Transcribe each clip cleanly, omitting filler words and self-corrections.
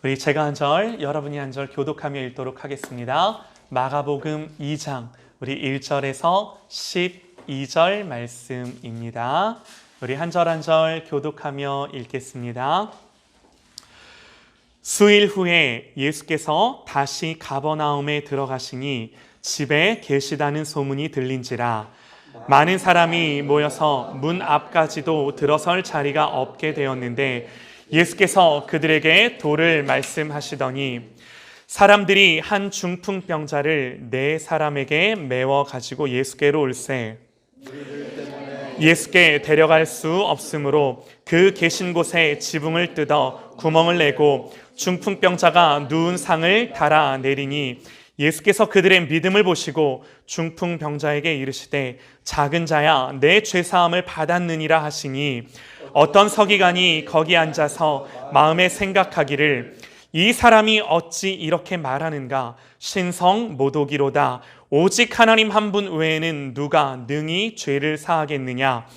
우리 제가 한 절, 여러분이 한 절 교독하며 읽도록 하겠습니다. 마가복음 2장, 우리 1절에서 12절 말씀입니다. 우리 한 절 한 절 교독하며 읽겠습니다. 수일 후에 예수께서 다시 가버나움에 들어가시니 집에 계시다는 소문이 들린지라 많은 사람이 모여서 문 앞까지도 들어설 자리가 없게 되었는데 예수께서 그들에게 도를 말씀하시더니 사람들이 한 중풍병자를 네 사람에게 메워 가지고 예수께로 올세 예수께 데려갈 수 없으므로 그 계신 곳에 지붕을 뜯어 구멍을 내고 중풍병자가 누운 상을 달아 내리니 예수께서 그들의 믿음을 보시고 중풍병자에게 이르시되 작은 자야 내 죄사함을 받았느니라 하시니 어떤 서기관이 거기 앉아서 마음에 생각하기를 이 사람이 어찌 이렇게 말하는가 신성 모독이로다 오직 하나님 한 분 외에는 누가 능히 죄를 사하겠느냐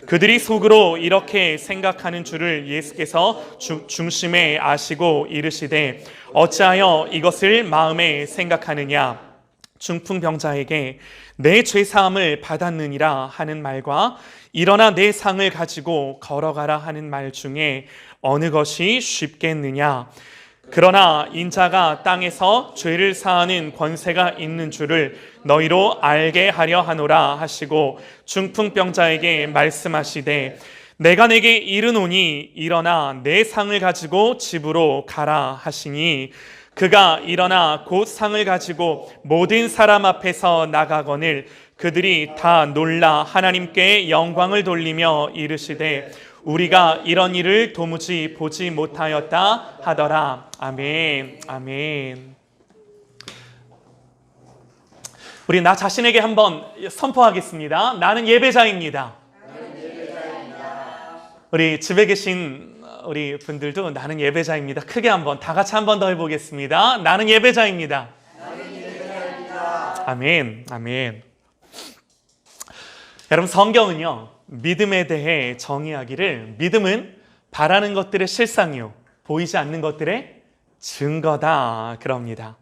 그들이 속으로 이렇게 생각하는 줄을 예수께서 중심에 아시고 이르시되 어찌하여 이것을 마음에 생각하느냐 중풍병자에게 내 죄사함을 받았느니라 하는 말과 일어나 내 상을 가지고 걸어가라 하는 말 중에 어느 것이 쉽겠느냐 그러나 인자가 땅에서 죄를 사하는 권세가 있는 줄을 너희로 알게 하려 하노라 하시고 중풍병자에게 말씀하시되 내가 내게 이르노니 일어나 내 상을 가지고 집으로 가라 하시니 그가 일어나 곧 상을 가지고 모든 사람 앞에서 나가거늘 그들이 다 놀라 하나님께 영광을 돌리며 이르시되 우리가 이런 일을 도무지 보지 못하였다 하더라. 아멘. 아멘. 우리 나 자신에게 한번 선포하겠습니다. 나는 예배자입니다. 우리 집에 계신 우리 분들도 나는 예배자입니다. 크게 한번 다 같이 한 번 더 해보겠습니다. 나는 예배자입니다. 아멘. 아멘. 여러분 성경은요. 믿음에 대해 정의하기를 믿음은 바라는 것들의 실상이요 보이지 않는 것들의 증거다 그럽니다.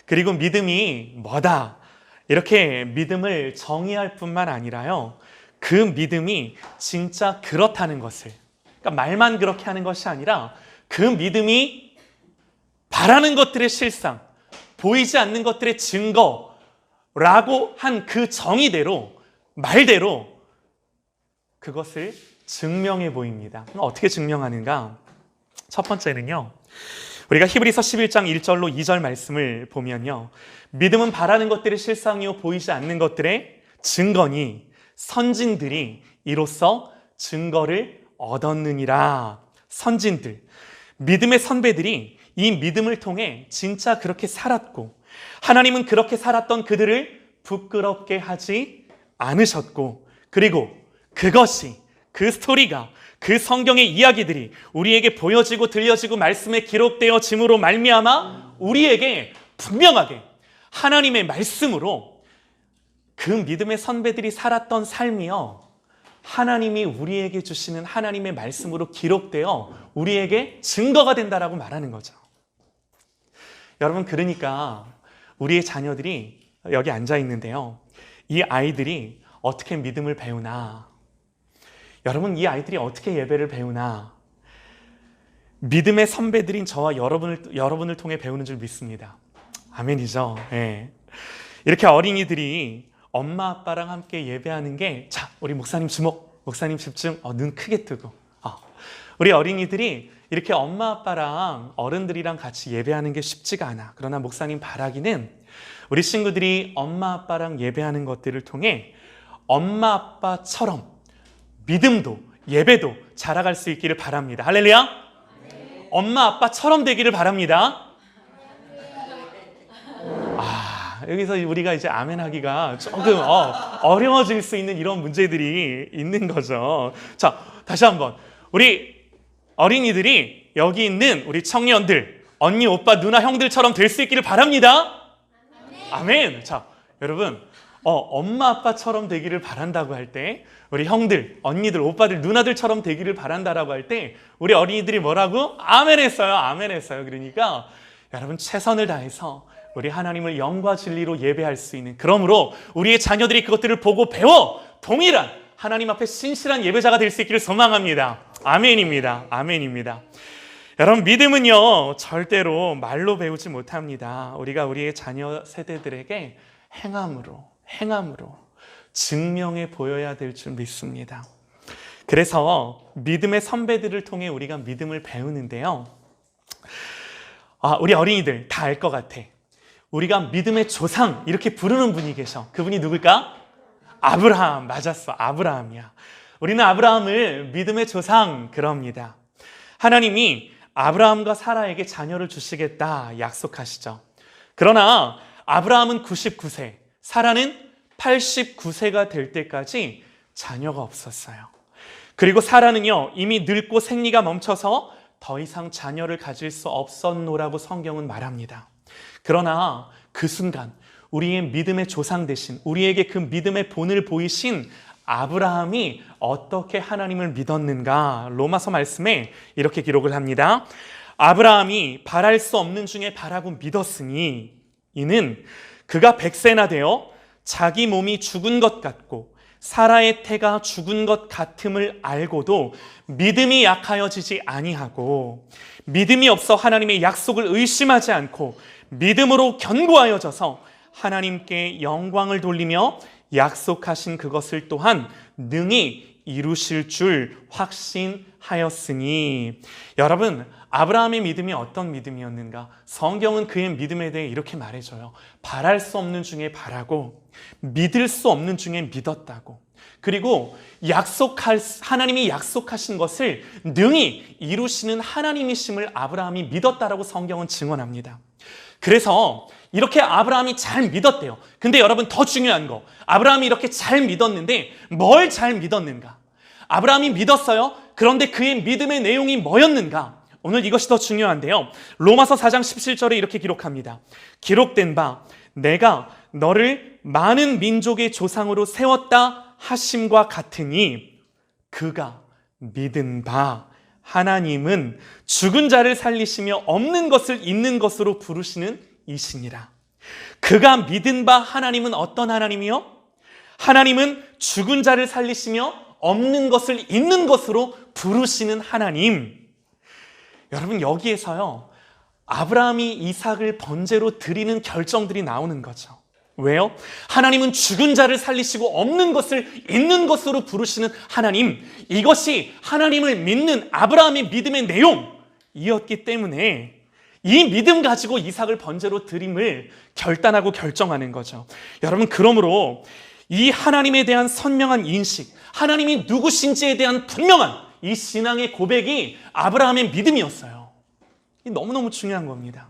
그리고 믿음이 뭐다 이렇게 믿음을 정의할 뿐만 아니라요 그 믿음이 진짜 그렇다는 것을 그러니까 말만 그렇게 하는 것이 아니라 그 믿음이 바라는 것들의 실상 보이지 않는 것들의 증거라고 한 그 정의대로 말대로 그것을 증명해 보입니다. 어떻게 증명하는가? 첫 번째는요. 우리가 히브리서 11장 1절로 2절 말씀을 보면요. 믿음은 바라는 것들의 실상이요 보이지 않는 것들의 증거니 선진들이 이로써 증거를 얻었느니라. 선진들, 믿음의 선배들이 이 믿음을 통해 진짜 그렇게 살았고 하나님은 그렇게 살았던 그들을 부끄럽게 하지 않으셨고 그리고 그것이 그 스토리가 그 성경의 이야기들이 우리에게 보여지고 들려지고 말씀에 기록되어짐으로 말미암아 우리에게 분명하게 하나님의 말씀으로 그 믿음의 선배들이 살았던 삶이요 하나님이 우리에게 주시는 하나님의 말씀으로 기록되어 우리에게 증거가 된다라고 말하는 거죠. 여러분 그러니까 우리의 자녀들이 여기 앉아 있는데요. 이 아이들이 어떻게 믿음을 배우나 여러분 이 아이들이 어떻게 예배를 배우나 믿음의 선배들인 저와 여러분을 통해 배우는 줄 믿습니다. 아멘이죠. 네. 이렇게 어린이들이 엄마 아빠랑 함께 예배하는 게 자 우리 목사님 주목 목사님 집중 눈 크게 뜨고 우리 어린이들이 이렇게 엄마 아빠랑 어른들이랑 같이 예배하는 게 쉽지가 않아. 그러나 목사님 바라기는 우리 친구들이 엄마 아빠랑 예배하는 것들을 통해 엄마 아빠처럼 믿음도 예배도 자라갈 수 있기를 바랍니다. 할렐루야. 엄마 아빠처럼 되기를 바랍니다. 여기서 우리가 이제 아멘 하기가 조금 어려워질 수 있는 이런 문제들이 있는 거죠. 자, 다시 한번 우리 어린이들이 여기 있는 우리 청년들 언니 오빠 누나 형들처럼 될 수 있기를 바랍니다. 아멘. 자, 여러분 엄마 아빠처럼 되기를 바란다고 할 때, 우리 형들, 언니들, 오빠들, 누나들처럼 되기를 바란다라고 할 때 우리 어린이들이 뭐라고? 아멘 했어요. 아멘 했어요. 그러니까 여러분 최선을 다해서 우리 하나님을 영과 진리로 예배할 수 있는, 그러므로 우리의 자녀들이 그것들을 보고 배워 동일한 하나님 앞에 신실한 예배자가 될 수 있기를 소망합니다. 아멘입니다. 아멘입니다. 여러분 믿음은요 절대로 말로 배우지 못합니다. 우리가 우리의 자녀 세대들에게 행함으로 증명해 보여야 될 줄 믿습니다. 그래서 믿음의 선배들을 통해 우리가 믿음을 배우는데요. 우리 어린이들 다 알 것 같아. 우리가 믿음의 조상 이렇게 부르는 분이 계셔. 그분이 누굴까? 아브라함. 맞았어. 아브라함이야. 우리는 아브라함을 믿음의 조상 그럽니다. 하나님이 아브라함과 사라에게 자녀를 주시겠다 약속하시죠. 그러나 아브라함은 99세, 사라는 89세가 될 때까지 자녀가 없었어요. 그리고 사라는요 이미 늙고 생리가 멈춰서 더 이상 자녀를 가질 수 없었노라고 성경은 말합니다. 그러나 그 순간 우리의 믿음의 조상 되신, 우리에게 그 믿음의 본을 보이신 아브라함이 어떻게 하나님을 믿었는가? 로마서 말씀에 이렇게 기록을 합니다. 아브라함이 바랄 수 없는 중에 바라고 믿었으니 이는 그가 100세나 되어 자기 몸이 죽은 것 같고 사라의 태가 죽은 것 같음을 알고도 믿음이 약하여지지 아니하고 믿음이 없어 하나님의 약속을 의심하지 않고 믿음으로 견고하여져서 하나님께 영광을 돌리며 약속하신 그것을 또한 능히 이루실 줄 확신하였으니. 여러분 아브라함의 믿음이 어떤 믿음이었는가? 성경은 그의 믿음에 대해 이렇게 말해줘요. 바랄 수 없는 중에 바라고 믿을 수 없는 중에 믿었다고. 그리고 하나님이 약속하신 것을 능히 이루시는 하나님이심을 아브라함이 믿었다라고 성경은 증언합니다. 그래서 이렇게 아브라함이 잘 믿었대요. 근데 여러분 더 중요한 거, 아브라함이 이렇게 잘 믿었는데 뭘 잘 믿었는가? 아브라함이 믿었어요. 그런데 그의 믿음의 내용이 뭐였는가? 오늘 이것이 더 중요한데요. 로마서 4장 17절에 이렇게 기록합니다. 기록된 바 내가 너를 많은 민족의 조상으로 세웠다 하심과 같으니 그가 믿은 바 하나님은 죽은 자를 살리시며 없는 것을 있는 것으로 부르시는 이시니라. 그가 믿은 바 하나님은 어떤 하나님이요? 하나님은 죽은 자를 살리시며 없는 것을 있는 것으로 부르시는 하나님. 여러분 여기에서요 아브라함이 이삭을 번제로 드리는 결정들이 나오는 거죠. 왜요? 하나님은 죽은 자를 살리시고 없는 것을 있는 것으로 부르시는 하나님, 이것이 하나님을 믿는 아브라함의 믿음의 내용이었기 때문에 이 믿음 가지고 이삭을 번제로 드림을 결단하고 결정하는 거죠. 여러분 그러므로 이 하나님에 대한 선명한 인식, 하나님이 누구신지에 대한 분명한 이 신앙의 고백이 아브라함의 믿음이었어요. 이 너무너무 중요한 겁니다.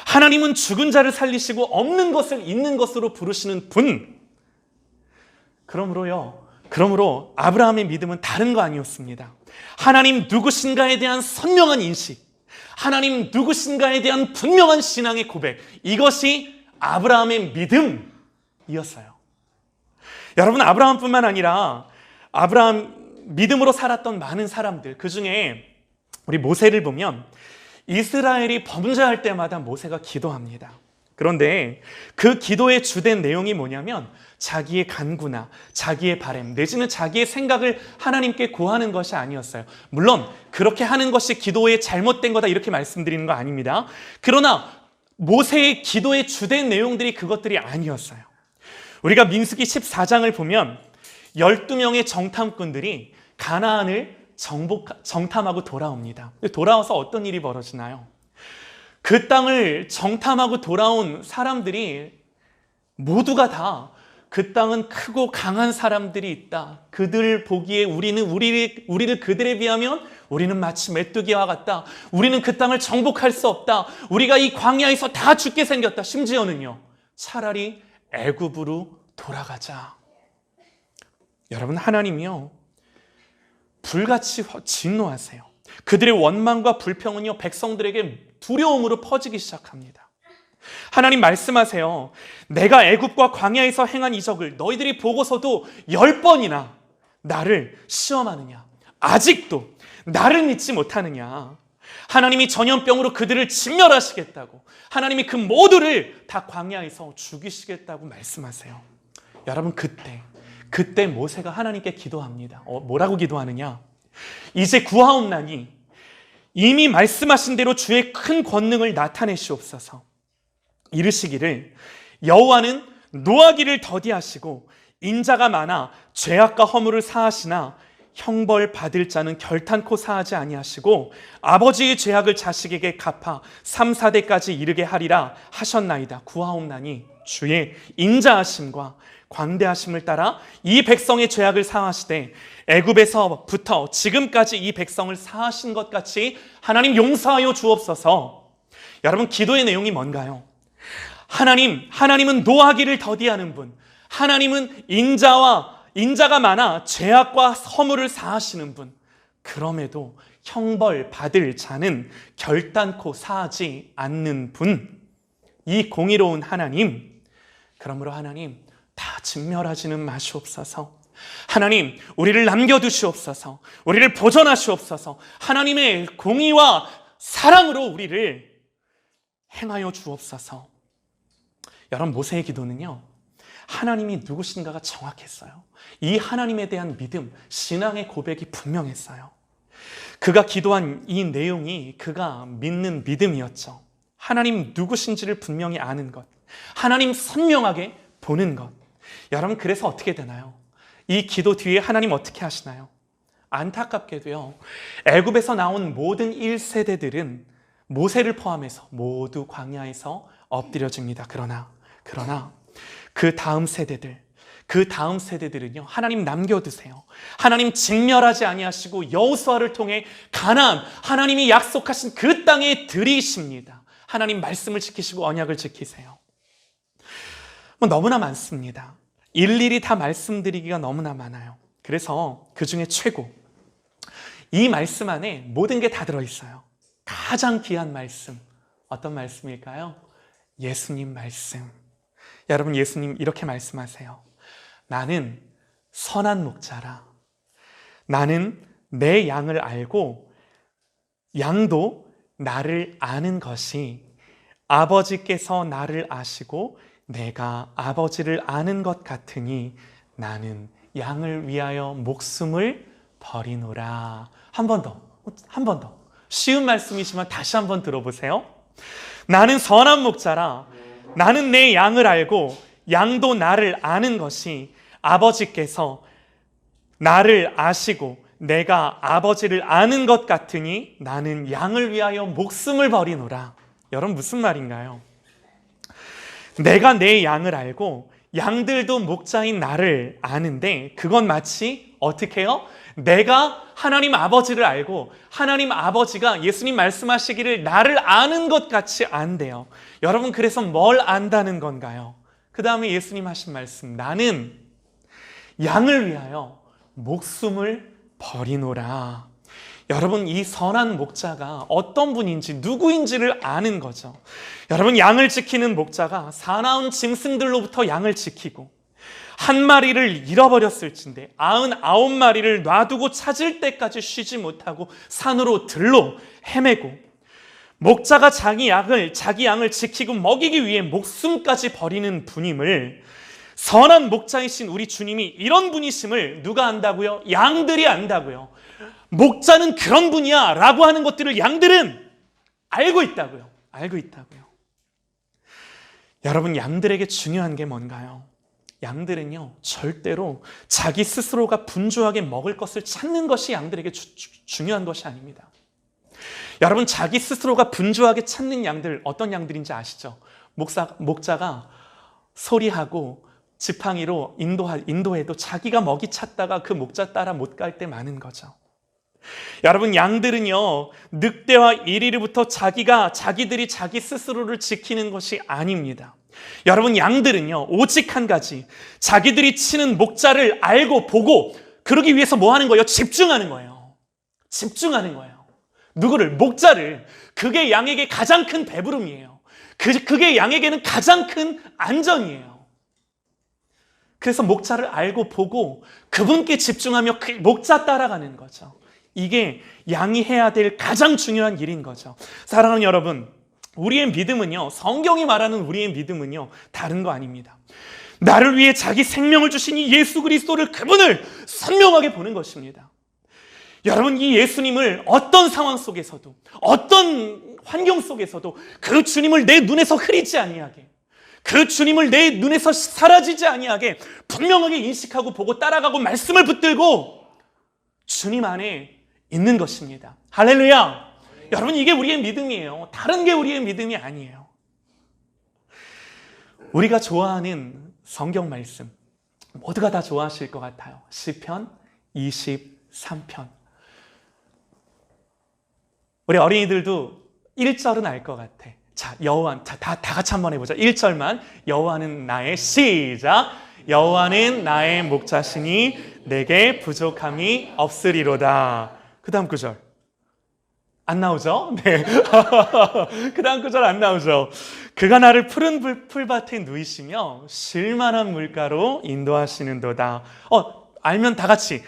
하나님은 죽은 자를 살리시고 없는 것을 있는 것으로 부르시는 분. 그러므로 아브라함의 믿음은 다른 거 아니었습니다. 하나님 누구신가에 대한 선명한 인식, 하나님 누구신가에 대한 분명한 신앙의 고백, 이것이 아브라함의 믿음이었어요. 여러분 아브라함뿐만 아니라 아브라함 믿음으로 살았던 많은 사람들, 그 중에 우리 모세를 보면 이스라엘이 범죄할 때마다 모세가 기도합니다. 그런데 그 기도의 주된 내용이 뭐냐면 자기의 간구나 자기의 바람 내지는 자기의 생각을 하나님께 구하는 것이 아니었어요. 물론 그렇게 하는 것이 기도의 잘못된 거다 이렇게 말씀드리는 거 아닙니다. 그러나 모세의 기도의 주된 내용들이 그것들이 아니었어요. 우리가 민수기 14장을 보면 12명의 정탐꾼들이 가나안을 정탐하고 돌아옵니다. 돌아와서 어떤 일이 벌어지나요? 그 땅을 정탐하고 돌아온 사람들이 모두가 다 그 땅은 크고 강한 사람들이 있다. 그들 보기에 우리를 그들에 비하면 우리는 마치 메뚜기와 같다. 우리는 그 땅을 정복할 수 없다. 우리가 이 광야에서 다 죽게 생겼다. 심지어는요, 차라리 애굽으로 돌아가자. 여러분 하나님이요 불같이 진노하세요. 그들의 원망과 불평은요 백성들에게 두려움으로 퍼지기 시작합니다. 하나님 말씀하세요. 내가 애굽과 광야에서 행한 이적을 너희들이 보고서도 10번이나 나를 시험하느냐? 아직도 나를 믿지 못하느냐? 하나님이 전염병으로 그들을 진멸하시겠다고, 하나님이 그 모두를 다 광야에서 죽이시겠다고 말씀하세요. 여러분, 그때 모세가 하나님께 기도합니다. 뭐라고 기도하느냐? 이제 구하옵나니 이미 말씀하신 대로 주의 큰 권능을 나타내시옵소서. 이르시기를 여호와는 노하기를 더디하시고 인자가 많아 죄악과 허물을 사하시나 형벌 받을 자는 결탄코 사하지 아니하시고 아버지의 죄악을 자식에게 갚아 3, 4대까지 이르게 하리라 하셨나이다. 구하옵나니 주의 인자하심과 광대하심을 따라 이 백성의 죄악을 사하시되 애굽에서부터 지금까지 이 백성을 사하신 것 같이 하나님 용서하여 주옵소서. 여러분, 기도의 내용이 뭔가요? 하나님은 노하기를 더디하는 분, 하나님은 인자가 많아 죄악과 허물을 사하시는 분, 그럼에도 형벌 받을 자는 결단코 사하지 않는 분, 이 공의로운 하나님, 그러므로 하나님 다 진멸하지는 마시옵소서. 하나님, 우리를 남겨두시옵소서. 우리를 보존하시옵소서. 하나님의 공의와 사랑으로 우리를 행하여 주옵소서. 여러분, 모세의 기도는요, 하나님이 누구신가가 정확했어요. 이 하나님에 대한 믿음, 신앙의 고백이 분명했어요. 그가 기도한 이 내용이 그가 믿는 믿음이었죠. 하나님 누구신지를 분명히 아는 것, 하나님 선명하게 보는 것. 여러분, 그래서 어떻게 되나요? 이 기도 뒤에 하나님 어떻게 하시나요? 안타깝게도요, 애굽에서 나온 모든 1세대들은 모세를 포함해서 모두 광야에서 엎드려집니다. 그러나 그 다음 세대들은요, 하나님 남겨두세요. 하나님 직멸하지 아니하시고 여호수아를 통해 가나안, 하나님이 약속하신 그 땅에 들이십니다. 하나님 말씀을 지키시고 언약을 지키세요. 너무나 많습니다. 일일이 다 말씀드리기가 너무나 많아요. 그래서 그 중에 최고, 이 말씀 안에 모든 게 다 들어있어요. 가장 귀한 말씀, 어떤 말씀일까요? 예수님 말씀. 여러분, 예수님 이렇게 말씀하세요. 나는 선한 목자라. 나는 내 양을 알고 양도 나를 아는 것이 아버지께서 나를 아시고 내가 아버지를 아는 것 같으니 나는 양을 위하여 목숨을 버리노라. 한 번 더. 쉬운 말씀이지만 다시 한번 들어보세요. 나는 선한 목자라. 나는 내 양을 알고 양도 나를 아는 것이 아버지께서 나를 아시고 내가 아버지를 아는 것 같으니 나는 양을 위하여 목숨을 버리노라. 여러분, 무슨 말인가요? 내가 내 양을 알고 양들도 목자인 나를 아는데, 그건 마치 어떻게 해요? 내가 하나님 아버지를 알고 하나님 아버지가 예수님 말씀하시기를 나를 아는 것 같이 안대요. 여러분, 그래서 뭘 안다는 건가요? 그 다음에 예수님 하신 말씀, 나는 양을 위하여 목숨을 버리노라. 여러분, 이 선한 목자가 어떤 분인지, 누구인지를 아는 거죠. 여러분, 양을 지키는 목자가 사나운 짐승들로부터 양을 지키고 한 마리를 잃어버렸을진데 99마리를 놔두고 찾을 때까지 쉬지 못하고 산으로 들로 헤매고, 목자가 자기 양을 지키고 먹이기 위해 목숨까지 버리는 분임을, 선한 목자이신 우리 주님이 이런 분이심을 누가 안다고요? 양들이 안다고요. 목자는 그런 분이야 라고 하는 것들을 양들은 알고 있다고요. 여러분, 양들에게 중요한 게 뭔가요? 양들은요, 절대로 자기 스스로가 분주하게 먹을 것을 찾는 것이 양들에게 중요한 것이 아닙니다. 여러분, 자기 스스로가 분주하게 찾는 양들, 어떤 양들인지 아시죠? 목자가 소리하고 지팡이로 인도해도 자기가 먹이 찾다가 그 목자 따라 못 갈 때 많은 거죠. 여러분, 양들은요, 늑대와 이리로부터 자기들이 자기 스스로를 지키는 것이 아닙니다. 여러분, 양들은요, 오직 한 가지, 자기들이 치는 목자를 알고 보고 그러기 위해서 뭐 하는 거예요? 집중하는 거예요. 누구를? 목자를. 그게 양에게 가장 큰 배부름이에요. 그게 양에게는 가장 큰 안전이에요. 그래서 목자를 알고 보고 그분께 집중하며 그 목자 따라가는 거죠. 이게 양이 해야 될 가장 중요한 일인 거죠. 사랑하는 여러분, 우리의 믿음은요, 성경이 말하는 우리의 믿음은요, 다른 거 아닙니다. 나를 위해 자기 생명을 주신 이 예수 그리스도를, 그분을 선명하게 보는 것입니다. 여러분, 이 예수님을 어떤 상황 속에서도, 어떤 환경 속에서도 그 주님을 내 눈에서 흐리지 아니하게, 그 주님을 내 눈에서 사라지지 아니하게 분명하게 인식하고 보고 따라가고 말씀을 붙들고 주님 안에 있는 것입니다. 할렐루야! 여러분, 이게 우리의 믿음이에요. 다른 게 우리의 믿음이 아니에요. 우리가 좋아하는 성경 말씀, 모두가 다 좋아하실 것 같아요. 시편 23편. 우리 어린이들도 1절은 알 것 같아. 자, 여호와, 다 같이 한번 해보자. 1절만. 여호와는 나의, 시작. 여호와는 나의 목자시니 내게 부족함이 없으리로다. 그 다음 구절 안 나오죠? 네. 그 다음 구절 안 나오죠? 그가 나를 푸른 풀밭에 누이시며 쉴만한 물가로 인도하시는도다. 알면 다 같이.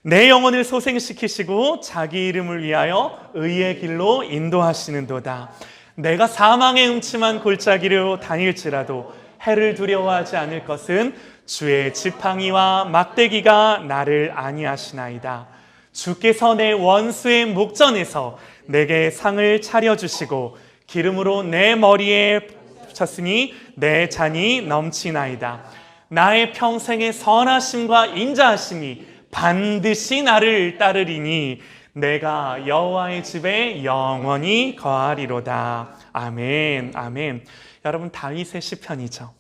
내 영혼을 소생시키시고 자기 이름을 위하여 의의 길로 인도하시는도다. 내가 사망의 음침한 골짜기로 다닐지라도 해를 두려워하지 않을 것은 주의 지팡이와 막대기가 나를 안위하시나이다. 주께서 내 원수의 목전에서 내게 상을 차려주시고 기름으로 내 머리에 쳤으니 내 잔이 넘치나이다. 나의 평생의 선하심과 인자하심이 반드시 나를 따르리니 내가 여호와의 집에 영원히 거하리로다. 아멘, 아멘. 여러분, 다윗의 시편이죠.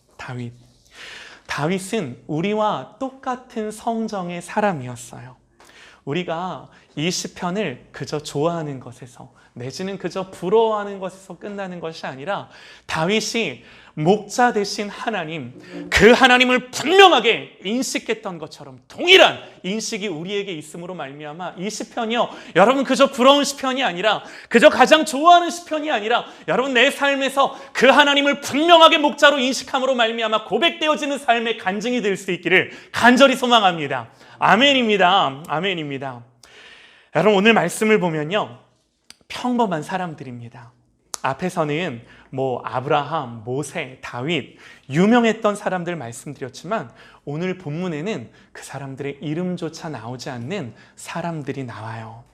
다윗은 우리와 똑같은 성정의 사람이었어요. 우리가 이 시편을 그저 좋아하는 것에서, 내지는 그저 부러워하는 것에서 끝나는 것이 아니라 다윗이 목자 되신 하나님, 그 하나님을 분명하게 인식했던 것처럼 동일한 인식이 우리에게 있음으로 말미암아 이 시편이요, 여러분 그저 부러운 시편이 아니라, 그저 가장 좋아하는 시편이 아니라, 여러분 내 삶에서 그 하나님을 분명하게 목자로 인식함으로 말미암아 고백되어지는 삶의 간증이 될 수 있기를 간절히 소망합니다. 아멘입니다. 아멘입니다. 여러분, 오늘 말씀을 보면요, 평범한 사람들입니다. 앞에서는 아브라함, 모세, 다윗, 유명했던 사람들 말씀드렸지만 오늘 본문에는 그 사람들의 이름조차 나오지 않는 사람들이 나와요.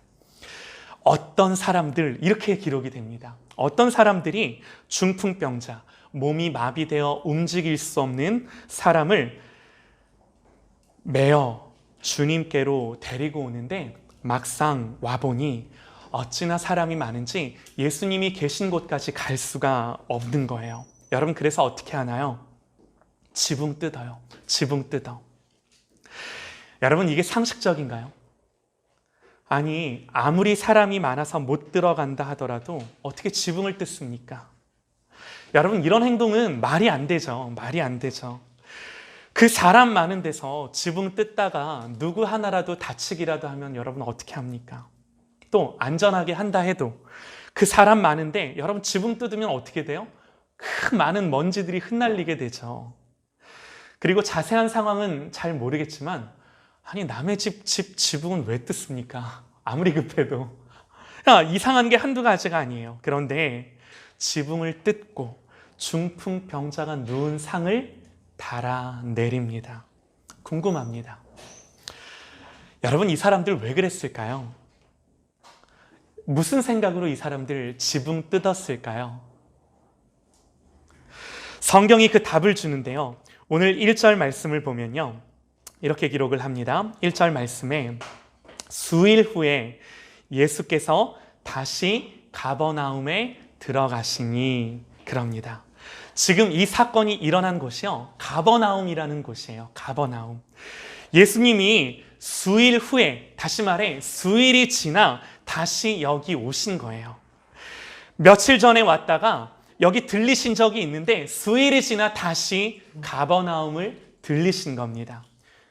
어떤 사람들, 이렇게 기록이 됩니다. 어떤 사람들이 중풍병자, 몸이 마비되어 움직일 수 없는 사람을 메어 주님께로 데리고 오는데, 막상 와보니 어찌나 사람이 많은지 예수님이 계신 곳까지 갈 수가 없는 거예요. 여러분, 그래서 어떻게 하나요? 지붕 뜯어요. 지붕 뜯어. 여러분, 이게 상식적인가요? 아니, 아무리 사람이 많아서 못 들어간다 하더라도 어떻게 지붕을 뜯습니까? 여러분, 이런 행동은 말이 안 되죠. 말이 안 되죠. 그 사람 많은 데서 지붕 뜯다가 누구 하나라도 다치기라도 하면 여러분 어떻게 합니까? 또 안전하게 한다 해도 그 사람 많은데 여러분 지붕 뜯으면 어떻게 돼요? 그 많은 먼지들이 흩날리게 되죠. 그리고 자세한 상황은 잘 모르겠지만, 아니 남의 집 지붕은 왜 뜯습니까? 아무리 급해도. 이상한 게 한두 가지가 아니에요. 그런데 지붕을 뜯고 중풍병자가 누운 상을 달아내립니다. 궁금합니다. 여러분, 이 사람들 왜 그랬을까요? 무슨 생각으로 이 사람들 지붕 뜯었을까요? 성경이 그 답을 주는데요, 오늘 1절 말씀을 보면요, 이렇게 기록을 합니다. 1절 말씀에 수일 후에 예수께서 다시 가버나움에 들어가시니, 그럽니다. 지금 이 사건이 일어난 곳이요, 가버나움이라는 곳이에요. 가버나움. 예수님이 수일 후에, 다시 말해 수일이 지나 다시 여기 오신 거예요. 며칠 전에 왔다가 여기 들리신 적이 있는데 수일이 지나 다시 가버나움을 들리신 겁니다.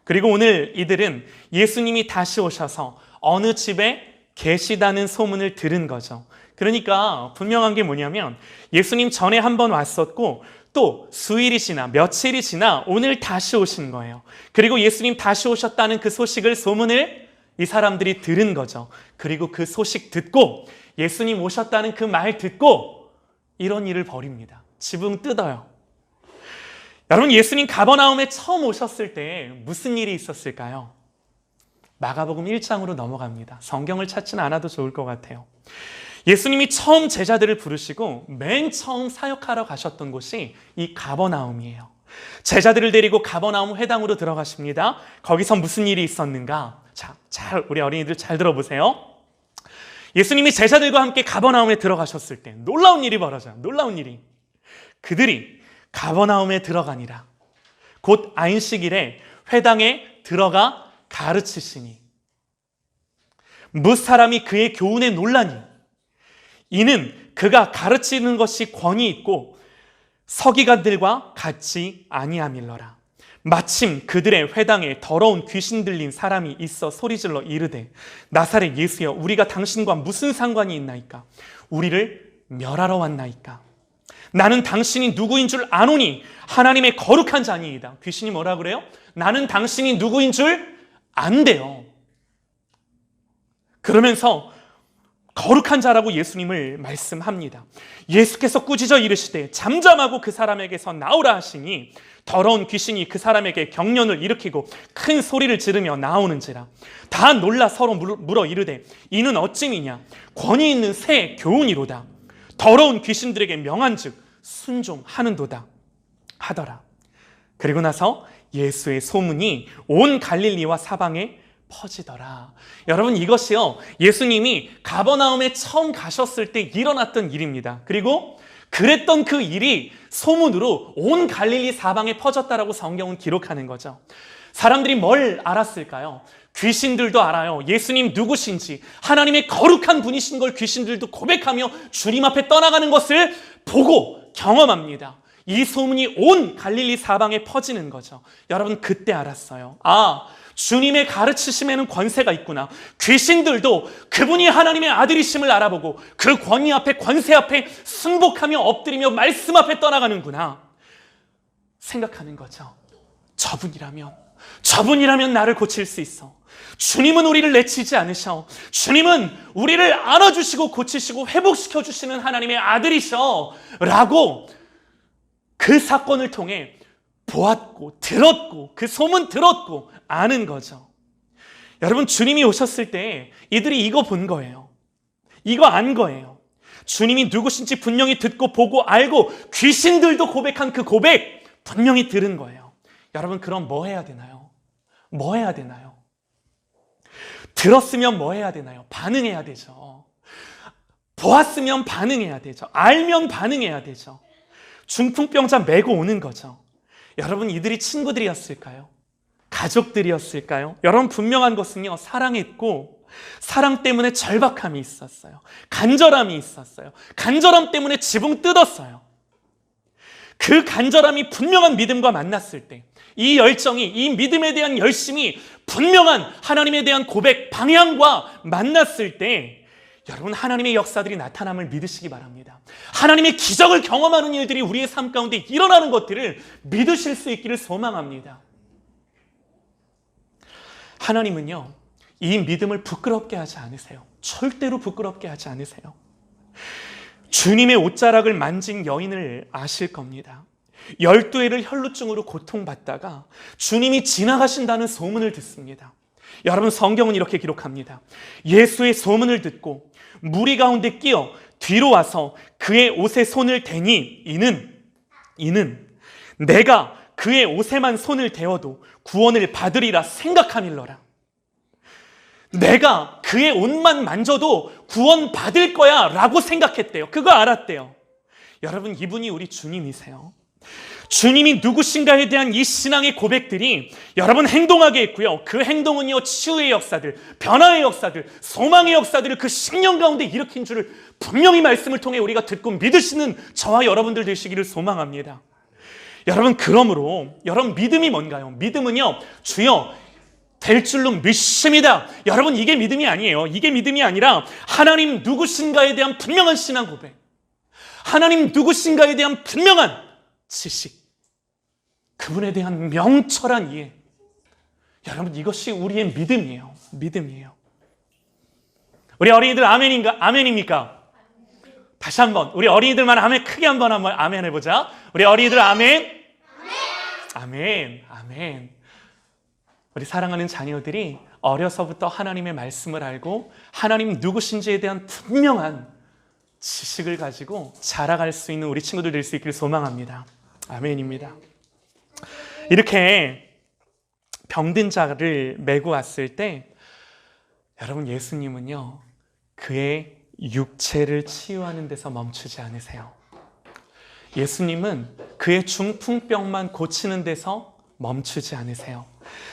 그리고 오늘 이들은 예수님이 다시 오셔서 어느 집에 계시다는 소문을 들은 거죠. 그러니까 분명한 게 뭐냐면 예수님 전에 한 번 왔었고 또 수일이 지나 며칠이 지나 오늘 다시 오신 거예요. 그리고 예수님 다시 오셨다는 그 소식을 소문을 이 사람들이 들은 거죠. 그리고 그 소식 듣고 예수님 오셨다는 그 말 듣고 이런 일을 벌입니다. 지붕 뜯어요. 여러분, 예수님 가버나움에 처음 오셨을 때 무슨 일이 있었을까요? 마가복음 1장으로 넘어갑니다. 성경을 찾지는 않아도 좋을 것 같아요. 예수님이 처음 제자들을 부르시고 맨 처음 사역하러 가셨던 곳이 이 가버나움이에요. 제자들을 데리고 가버나움 회당으로 들어가십니다. 거기서 무슨 일이 있었는가? 자, 우리 어린이들 잘 들어보세요. 예수님이 제자들과 함께 가버나움에 들어가셨을 때 놀라운 일이 벌어져요. 놀라운 일이. 그들이 가버나움에 들어가니라. 곧 안식일에 회당에 들어가 가르치시니 무사람이 그의 교훈에 놀라니 이는 그가 가르치는 것이 권위 있고 서기관들과 같이 아니함일러라. 마침 그들의 회당에 더러운 귀신 들린 사람이 있어 소리질러 이르되 나사렛 예수여 우리가 당신과 무슨 상관이 있나이까? 우리를 멸하러 왔나이까? 나는 당신이 누구인 줄 아노니 하나님의 거룩한 자니이다. 귀신이 뭐라 그래요? 나는 당신이 누구인 줄 안돼요. 그러면서 거룩한 자라고 예수님을 말씀합니다. 예수께서 꾸짖어 이르시되 잠잠하고 그 사람에게서 나오라 하시니 더러운 귀신이 그 사람에게 경련을 일으키고 큰 소리를 지르며 나오는지라. 다 놀라 서로 물어 이르되 이는 어찌미냐? 권위 있는 새 교훈이로다. 더러운 귀신들에게 명한즉 순종하는도다 하더라. 그리고 나서 예수의 소문이 온 갈릴리와 사방에 퍼지더라. 여러분, 이것이요 예수님이 가버나움에 처음 가셨을 때 일어났던 일입니다. 그리고 그랬던 그 일이 소문으로 온 갈릴리 사방에 퍼졌다라고 성경은 기록하는 거죠. 사람들이 뭘 알았을까요? 귀신들도 알아요. 예수님 누구신지, 하나님의 거룩한 분이신 걸 귀신들도 고백하며 주님 앞에 떠나가는 것을 보고 경험합니다. 이 소문이 온 갈릴리 사방에 퍼지는 거죠. 여러분, 그때 알았어요. 주님의 가르치심에는 권세가 있구나. 귀신들도 그분이 하나님의 아들이심을 알아보고 그 권위 앞에, 권세 앞에 승복하며 엎드리며 말씀 앞에 떠나가는구나 생각하는 거죠. 저분이라면 나를 고칠 수 있어. 주님은 우리를 내치지 않으셔. 주님은 우리를 안아주시고 고치시고 회복시켜 주시는 하나님의 아들이셔 라고 그 사건을 통해 보았고 들었고 그 소문 들었고 아는 거죠. 여러분, 주님이 오셨을 때 이들이 이거 본 거예요. 이거 안 거예요. 주님이 누구신지 분명히 듣고 보고 알고 귀신들도 고백한 그 고백 분명히 들은 거예요. 여러분, 그럼 뭐 해야 되나요? 뭐 해야 되나요? 들었으면 뭐 해야 되나요? 반응해야 되죠. 보았으면 반응해야 되죠. 알면 반응해야 되죠. 중풍병자 메고 오는 거죠. 여러분, 이들이 친구들이었을까요? 가족들이었을까요? 여러분, 분명한 것은요, 사랑했고 사랑 때문에 절박함이 있었어요. 간절함이 있었어요. 간절함 때문에 지붕 뜯었어요. 그 간절함이 분명한 믿음과 만났을 때, 이 열정이, 이 믿음에 대한 열심이 분명한 하나님에 대한 고백, 방향과 만났을 때 여러분, 하나님의 역사들이 나타남을 믿으시기 바랍니다. 하나님의 기적을 경험하는 일들이 우리의 삶 가운데 일어나는 것들을 믿으실 수 있기를 소망합니다. 하나님은요, 이 믿음을 부끄럽게 하지 않으세요. 절대로 부끄럽게 하지 않으세요. 주님의 옷자락을 만진 여인을 아실 겁니다. 12회를 혈루증으로 고통받다가 주님이 지나가신다는 소문을 듣습니다. 여러분, 성경은 이렇게 기록합니다. 예수의 소문을 듣고 무리 가운데 끼어 뒤로 와서 그의 옷에 손을 대니 이는 내가 그의 옷에만 손을 대어도 구원을 받으리라 생각함일러라. 내가 그의 옷만 만져도 구원 받을 거야 라고 생각했대요. 그거 알았대요. 여러분, 이분이 우리 주님이세요. 주님이 누구신가에 대한 이 신앙의 고백들이 여러분 행동하게 했고요. 그 행동은요, 치유의 역사들, 변화의 역사들, 소망의 역사들을 그 10년 가운데 일으킨 줄을 분명히 말씀을 통해 우리가 듣고 믿으시는 저와 여러분들 되시기를 소망합니다. 여러분, 그러므로 여러분, 믿음이 뭔가요? 믿음은요, 주여 될 줄로 믿습니다. 여러분, 이게 믿음이 아니에요. 이게 믿음이 아니라 하나님 누구신가에 대한 분명한 신앙 고백, 하나님 누구신가에 대한 분명한 지식, 그분에 대한 명철한 이해. 여러분, 이것이 우리의 믿음이에요. 믿음이에요. 우리 어린이들 아멘입니까? 다시 한번 우리 어린이들만 아멘, 크게 한번 아멘 해보자. 우리 어린이들 아멘. 아멘. 아멘. 우리 사랑하는 자녀들이 어려서부터 하나님의 말씀을 알고 하나님 누구신지에 대한 분명한 지식을 가지고 자라갈 수 있는 우리 친구들 될 수 있기를 소망합니다. 아멘입니다. 이렇게 병든 자를 메고 왔을 때 여러분, 예수님은요, 그의 육체를 치유하는 데서 멈추지 않으세요. 예수님은 그의 중풍병만 고치는 데서 멈추지 않으세요.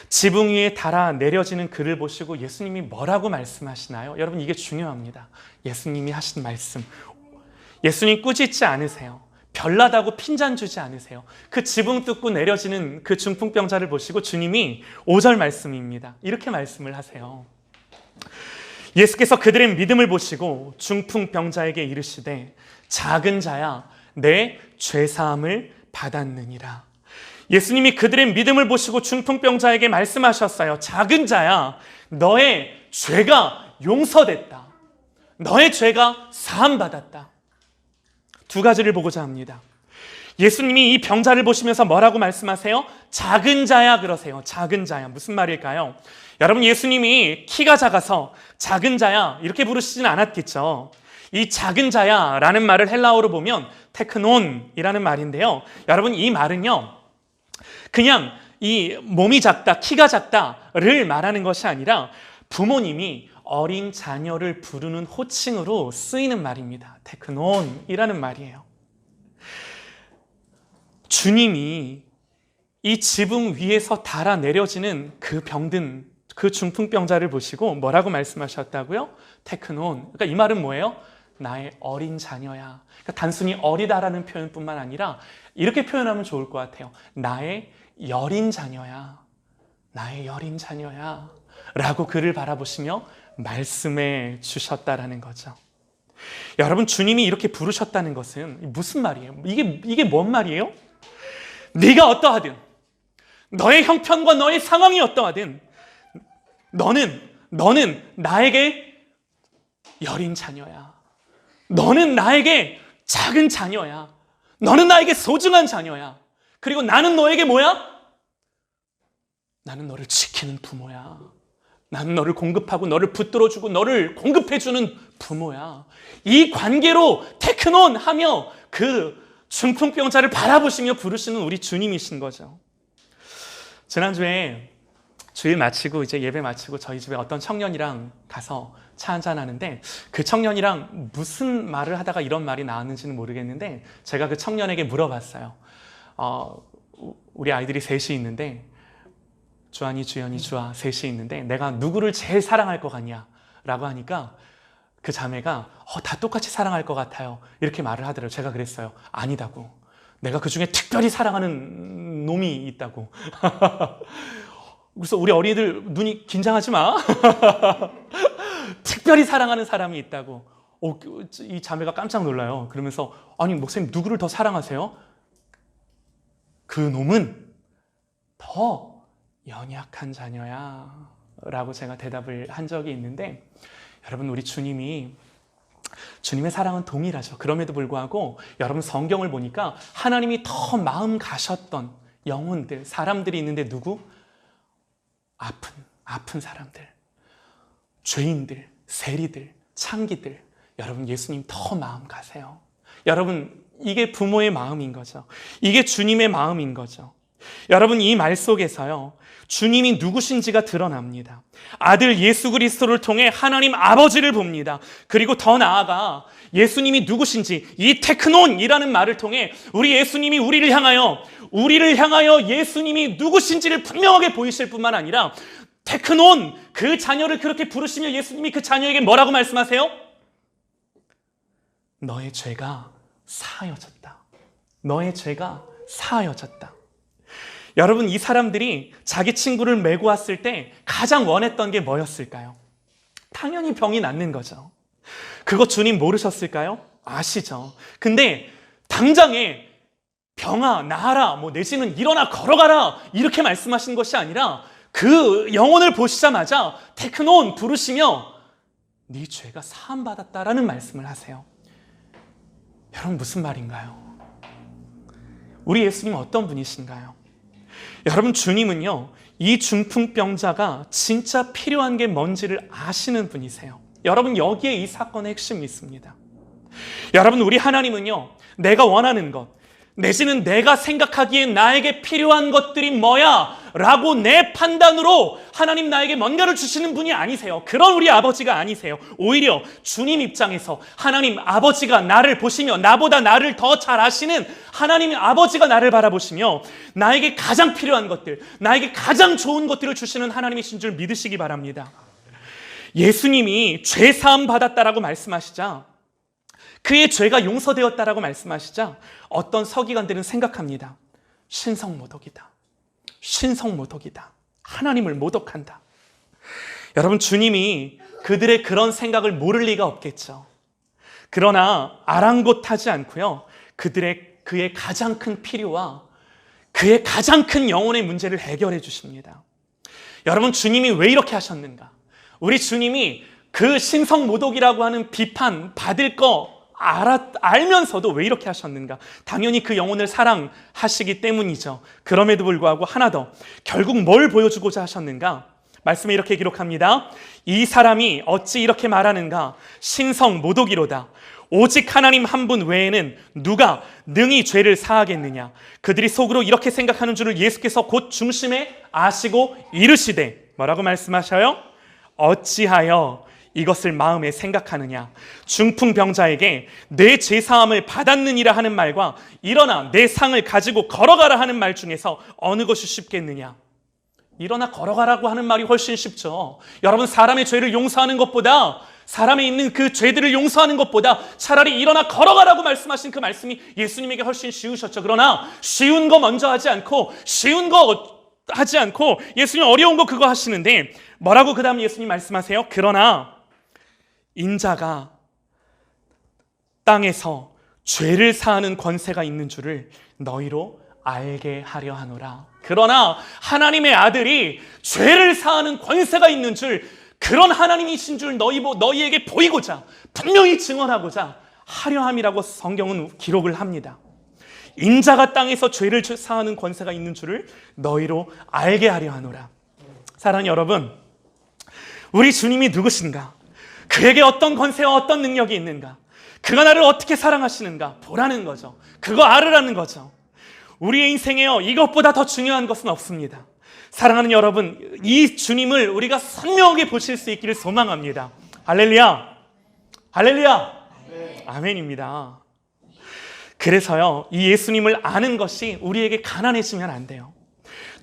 지붕 위에 달아 내려지는 그를 보시고 예수님이 뭐라고 말씀하시나요? 여러분, 이게 중요합니다. 예수님이 하신 말씀. 예수님 꾸짖지 않으세요. 별나다고 핀잔 주지 않으세요. 그 지붕 뚫고 내려지는 그 중풍병자를 보시고 주님이 5절 말씀입니다. 이렇게 말씀을 하세요. 예수께서 그들의 믿음을 보시고 중풍병자에게 이르시되 작은 자야, 내 죄사함을 받았느니라. 예수님이 그들의 믿음을 보시고 중풍병자에게 말씀하셨어요. 작은 자야, 너의 죄가 용서됐다. 너의 죄가 사함받았다. 두 가지를 보고자 합니다. 예수님이 이 병자를 보시면서 뭐라고 말씀하세요? 작은 자야 그러세요. 작은 자야. 무슨 말일까요? 여러분, 예수님이 키가 작아서 작은 자야 이렇게 부르시진 않았겠죠. 이 작은 자야 라는 말을 헬라어로 보면 테크논이라는 말인데요. 여러분, 이 말은요, 그냥 이 몸이 작다, 키가 작다를 말하는 것이 아니라 부모님이 어린 자녀를 부르는 호칭으로 쓰이는 말입니다. 테크논이라는 말이에요. 주님이 이 지붕 위에서 달아 내려지는 그 병든 그 중풍병자를 보시고 뭐라고 말씀하셨다고요? 테크논. 그러니까 이 말은 뭐예요? 나의 어린 자녀야. 그러니까 단순히 어리다라는 표현뿐만 아니라 이렇게 표현하면 좋을 것 같아요. 나의 여린 자녀야. 나의 여린 자녀야. 라고 그를 바라보시며 말씀해 주셨다라는 거죠. 여러분, 주님이 이렇게 부르셨다는 것은 무슨 말이에요? 이게 뭔 말이에요? 네가 어떠하든, 너의 형편과 너의 상황이 어떠하든 너는 나에게 여린 자녀야. 너는 나에게 작은 자녀야. 너는 나에게 소중한 자녀야. 그리고 나는 너에게 뭐야? 나는 너를 지키는 부모야. 나는 너를 공급하고 너를 붙들어주고 너를 공급해주는 부모야. 이 관계로 테크논 하며 그 중풍병자를 바라보시며 부르시는 우리 주님이신 거죠. 지난주에 주일 마치고 이제 예배 마치고 저희 집에 어떤 청년이랑 가서 차 한잔 하는데 그 청년이랑 무슨 말을 하다가 이런 말이 나왔는지는 모르겠는데 제가 그 청년에게 물어봤어요. 우리 아이들이 셋이 있는데 주한이, 주연이, 주아 셋이 있는데 내가 누구를 제일 사랑할 것 같냐? 라고 하니까 그 자매가 다 똑같이 사랑할 것 같아요. 이렇게 말을 하더라고요. 제가 그랬어요. 아니다고. 내가 그 중에 특별히 사랑하는 놈이 있다고. 그래서 우리 어린이들 눈이 긴장하지 마. 특별히 사랑하는 사람이 있다고. 이 자매가 깜짝 놀라요. 그러면서 아니 목사님 누구를 더 사랑하세요? 그 놈은 더 연약한 자녀야 라고 제가 대답을 한 적이 있는데 여러분, 우리 주님의 사랑은 동일하죠. 그럼에도 불구하고 여러분, 성경을 보니까 하나님이 더 마음 가셨던 영혼들, 사람들이 있는데 누구? 아픈 사람들, 죄인들, 세리들, 창기들. 여러분, 예수님 더 마음 가세요. 여러분, 이게 부모의 마음인 거죠. 이게 주님의 마음인 거죠. 여러분, 이 말 속에서요, 주님이 누구신지가 드러납니다. 아들 예수 그리스도를 통해 하나님 아버지를 봅니다. 그리고 더 나아가 예수님이 누구신지 이 테크논이라는 말을 통해 우리 예수님이 우리를 향하여 예수님이 누구신지를 분명하게 보이실 뿐만 아니라 테크논, 그 자녀를 그렇게 부르시며 예수님이 그 자녀에게 뭐라고 말씀하세요? 너의 죄가 사하여졌다. 너의 죄가 사하여졌다. 여러분, 이 사람들이 자기 친구를 메고 왔을 때 가장 원했던 게 뭐였을까요? 당연히 병이 낫는 거죠. 그거 주님 모르셨을까요? 아시죠? 근데 당장에 병아 나아라, 내지는 일어나 걸어가라 이렇게 말씀하신 것이 아니라 그 영혼을 보시자마자 테크논 부르시며 네 죄가 사함받았다라는 말씀을 하세요. 여러분, 무슨 말인가요? 우리 예수님 어떤 분이신가요? 여러분, 주님은요, 이 중풍병자가 진짜 필요한 게 뭔지를 아시는 분이세요. 여러분, 여기에 이 사건의 핵심이 있습니다. 여러분, 우리 하나님은요, 내가 원하는 것, 내지는 내가 생각하기에 나에게 필요한 것들이 뭐야? 라고 내 판단으로 하나님 나에게 뭔가를 주시는 분이 아니세요. 그런 우리 아버지가 아니세요. 오히려 주님 입장에서 하나님 아버지가 나를 보시며 나보다 나를 더 잘 아시는 하나님 아버지가 나를 바라보시며 나에게 가장 필요한 것들, 나에게 가장 좋은 것들을 주시는 하나님이신 줄 믿으시기 바랍니다. 예수님이 죄 사함 받았다라고 말씀하시자, 그의 죄가 용서되었다라고 말씀하시자 어떤 서기관들은 생각합니다. 신성모독이다. 신성모독이다. 하나님을 모독한다. 여러분, 주님이 그들의 그런 생각을 모를 리가 없겠죠. 그러나 아랑곳하지 않고요, 그의 가장 큰 필요와 그의 가장 큰 영혼의 문제를 해결해 주십니다. 여러분, 주님이 왜 이렇게 하셨는가? 우리 주님이 그 신성모독이라고 하는 비판 받을 거 알면서도 왜 이렇게 하셨는가? 당연히 그 영혼을 사랑하시기 때문이죠. 그럼에도 불구하고 하나 더, 결국 뭘 보여주고자 하셨는가? 말씀에 이렇게 기록합니다. 이 사람이 어찌 이렇게 말하는가? 신성모독이로다. 오직 하나님 한 분 외에는 누가 능히 죄를 사하겠느냐? 그들이 속으로 이렇게 생각하는 줄을 예수께서 곧 중심에 아시고 이르시되, 뭐라고 말씀하셔요? 어찌하여 이것을 마음에 생각하느냐? 중풍병자에게 내 죄사함을 받았느니라 하는 말과 일어나 내 상을 가지고 걸어가라 하는 말 중에서 어느 것이 쉽겠느냐? 일어나 걸어가라고 하는 말이 훨씬 쉽죠. 여러분, 사람의 죄를 용서하는 것보다, 사람에 있는 그 죄들을 용서하는 것보다 차라리 일어나 걸어가라고 말씀하신 그 말씀이 예수님에게 훨씬 쉬우셨죠. 그러나 쉬운 거 먼저 하지 않고, 예수님 어려운 거 그거 하시는데 뭐라고 그 다음 예수님 말씀하세요? 그러나 인자가 땅에서 죄를 사하는 권세가 있는 줄을 너희로 알게 하려 하노라. 그러나 하나님의 아들이 죄를 사하는 권세가 있는 줄, 그런 하나님이신 줄 너희에게 보이고자, 분명히 증언하고자 하려 함이라고 성경은 기록을 합니다. 인자가 땅에서 죄를 사하는 권세가 있는 줄을 너희로 알게 하려 하노라. 사랑하는 여러분, 우리 주님이 누구신가? 그에게 어떤 권세와 어떤 능력이 있는가? 그가 나를 어떻게 사랑하시는가? 보라는 거죠. 그거 알으라는 거죠. 우리의 인생에요, 이것보다 더 중요한 것은 없습니다. 사랑하는 여러분, 이 주님을 우리가 선명하게 보실 수 있기를 소망합니다. 할렐루야! 할렐루야! 아멘입니다. 그래서요, 이 예수님을 아는 것이 우리에게 가난해지면 안 돼요.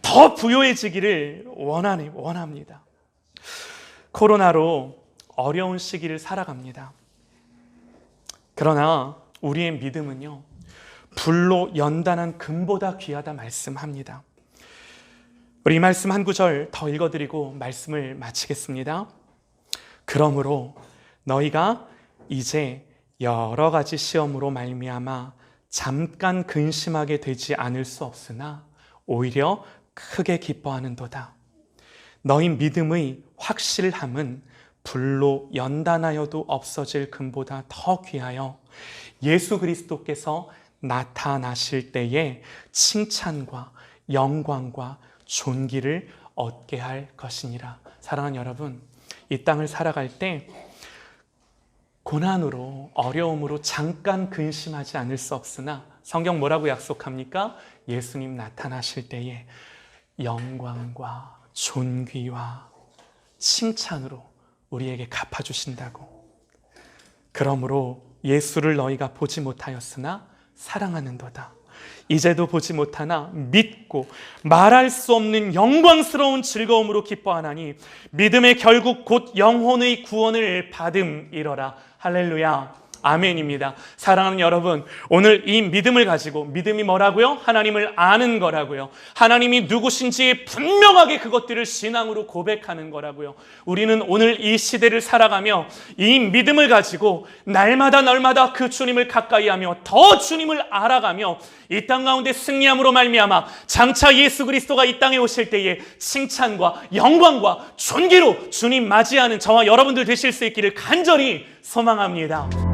더 부유해지기를 원합니다. 코로나로 어려운 시기를 살아갑니다. 그러나 우리의 믿음은요, 불로 연단한 금보다 귀하다 말씀합니다. 우리 이 말씀 한 구절 더 읽어드리고 말씀을 마치겠습니다. 그러므로 너희가 이제 여러 가지 시험으로 말미암아 잠깐 근심하게 되지 않을 수 없으나 오히려 크게 기뻐하는도다. 너희 믿음의 확실함은 불로 연단하여도 없어질 금보다 더 귀하여 예수 그리스도께서 나타나실 때에 칭찬과 영광과 존귀를 얻게 할 것이니라. 사랑하는 여러분, 이 땅을 살아갈 때 고난으로, 어려움으로 잠깐 근심하지 않을 수 없으나 성경 뭐라고 약속합니까? 예수님 나타나실 때에 영광과 존귀와 칭찬으로 우리에게 갚아주신다고. 그러므로 예수를 너희가 보지 못하였으나 사랑하는도다. 이제도 보지 못하나 믿고 말할 수 없는 영광스러운 즐거움으로 기뻐하나니 믿음의 결국 곧 영혼의 구원을 받음이러라. 할렐루야. 아멘입니다. 사랑하는 여러분, 오늘 이 믿음을 가지고, 믿음이 뭐라고요? 하나님을 아는 거라고요. 하나님이 누구신지 분명하게 그것들을 신앙으로 고백하는 거라고요. 우리는 오늘 이 시대를 살아가며 이 믿음을 가지고 날마다 그 주님을 가까이 하며 더 주님을 알아가며 이 땅 가운데 승리함으로 말미암아 장차 예수 그리스도가 이 땅에 오실 때에 칭찬과 영광과 존귀로 주님 맞이하는 저와 여러분들 되실 수 있기를 간절히 소망합니다.